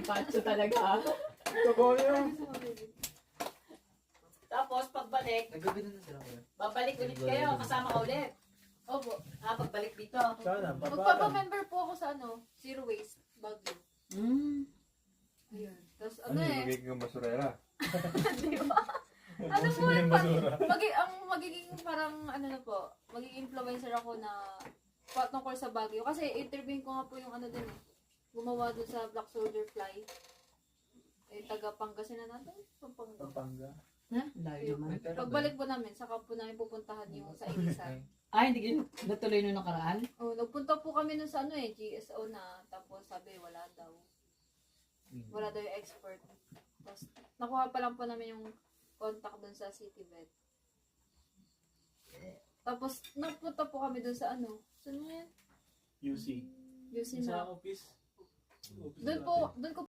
Pacho talaga. Totoo yun. Tapos, pagbalik, Nagbibilan na sila kuya. babalik ulit kayo. Kasama ka ulit. Opo. Pagbalik dito. Sana, papalan. Magpapa-member po ako sa Zero Waste, Baguio. Ayun. Tapos Ano yung magiging basurera? Di ba? Ano po yung basura? ang magiging parang magiging influencer ako na tungkol sa Baguio. Kasi interviewin ko nga po yung din gumawa doon sa Black Soldier Fly. Taga Pangasinan natin. Pampanga. Pampanga. Layo naman. Pagbalik po namin, saka po namin pupuntahan yung sa Ilisan. Hindi kayo natuloy nung nakaraan? Nagpunta po kami nun sa GSO na, tapos sabi wala daw. Wala daw yung expert. Tapos nakuha pa lang po namin yung contact dun sa City Vet. Tapos nagpunta po kami dun sa saan mo yan? UC. UC Sa na. office. Doon ko